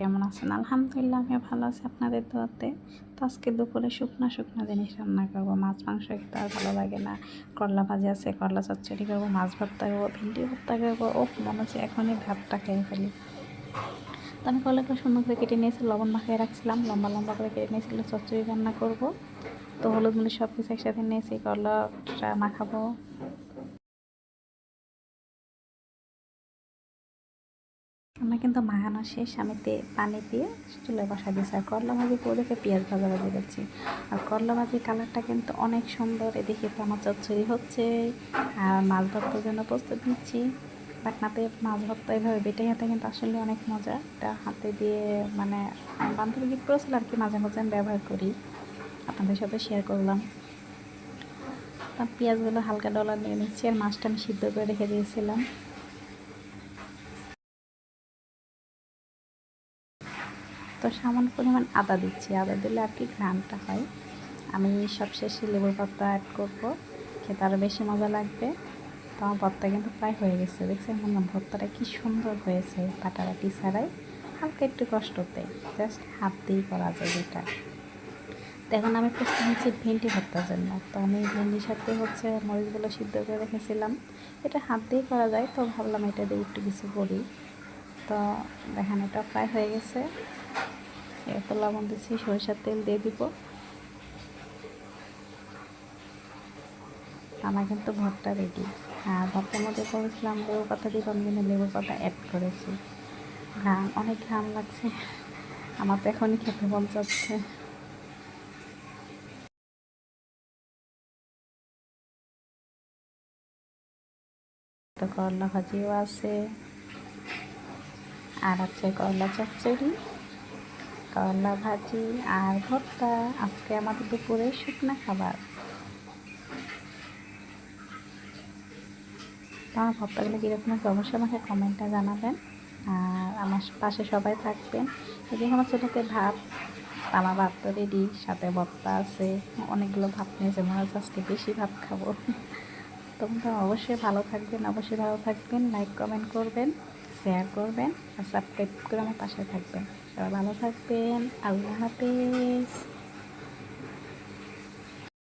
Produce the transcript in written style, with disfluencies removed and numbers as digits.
কেমন আছেন? আলহামদুলিল্লাহ আমিও ভালো আছি আপনাদের দোয়াতে। তো আজকে দুপুরে শুকনা শুকনা জিনিস রান্না করবো। মাছ মাংস একটু আর ভালো লাগে না। করলা ভাজি আছে, করলা চচ্চড়ি করবো, মাছ ভর্তা করবো, ভিন্ডি ভর্তা করবো। ওফ, মনে হচ্ছে এখনই ভাতটা খেয়ে ফেলি। তো আমি করলাগুলো সুন্দর করে কেটে নিয়েছি, লবণ মাখিয়ে রাখছিলাম, লম্বা লম্বা করে কেটে নিয়েছিল। চচ্চড়ি রান্না করবো। তো হলুদ মরিচ সব কিছু একসাথে নিয়েছি, করলাটা মাখাবো। আমার কিন্তু মাখানো শেষ। আমি পানি দিয়ে চুলায় বসা দিয়েছি। আর করলা ভাজি করে পেঁয়াজ ভাজা ভাজি দিচ্ছি। আর করলা ভাজির কালারটা কিন্তু অনেক সুন্দর। এদিকে তো আমার চচ্চড়ি হচ্ছে, আর মাছ ভর্তার জন্য প্রস্তুত নিচ্ছি। পাটনাতে মাছ ভর্তা এভাবে বেটে হাতে কিন্তু আসলে অনেক মজা। এটা হাতে দিয়ে মানে বান্ধবী গিফট করেছিল আর কি, মাঝে মাঝে আমি ব্যবহার করি, আপনাদের সাথে শেয়ার করলাম। তা পেঁয়াজগুলো হালকা ডলা নিয়ে নিচ্ছি। আর মাছটা আমি সিদ্ধ করে রেখে দিয়েছিলাম। তো সামান্য পরিমাণ আদা দিচ্ছি, আদা দিলে আর কি ঘ্রাণটা হয়। আমি সবশেষে লেবুর পাতা অ্যাড করবো, খেতে আরও বেশি মজা লাগবে। তো আমার ভর্তা কিন্তু প্রায় হয়ে গেছে। দেখছেন বললাম ভর্তাটা কি সুন্দর হয়েছে, বাটাবাটি ছাড়াই, হালকা একটু কষ্টতে, জাস্ট হাত দিয়েই করা যায় যেটা। তো এখন আমি প্রস্তুত নিচ্ছি ভেন্ডি ভর্তার জন্য। তো আমি ভেন্ডির সাথে হচ্ছে মরিচগুলো সিদ্ধ করে রেখেছিলাম। এটা হাত দিয়েই করা যায়, তো ভাবলাম এটা দিয়ে একটু কিছু করি। তো দেখেন এটা প্রায় হয়ে গেছে। এত লবণ দিচ্ছি, সরিষার তেল দিয়ে দিব। আমার কিন্তু ভর্তা রেডি। আর ভর্তার মধ্যে করেছিলাম লেবু পাতা দিয়ে, আমি কিন্তু লেবু পাতা অ্যাড করেছি। ঘ্রাণ, অনেক ঘ্রাণ লাগছে। আমার তো এখনই খেতে মন চাচ্ছে। তো করলা ভাজিও আছে, আর আছে করলা চচ্চড়ি, করলা ভাজি আর ভর্তা। আজকে আমাদের দুপুরে শুকনা খাবার। তো আমার ভর্তাগুলো কীরকম আছে অবশ্যই আমাকে কমেন্টে জানাবেন। আর আমার পাশে সবাই থাকবেন। এদিকে আমার ছোটোতে ভাত, আমার ভাত তো রেডি, সাথে ভর্তা আছে। অনেকগুলো ভাত নিয়েছে, মনে হচ্ছে আজকে বেশি ভাত খাবো। তোমরা অবশ্যই ভালো থাকবেন, অবশ্যই ভালো থাকবেন। লাইক কমেন্ট করবেন, শেয়ার করবেন, আর সাবস্ক্রাইব করে আমার পাশে থাকবেন। সবাই ভালো থাকবেন। আল্লাহ হাফেজ।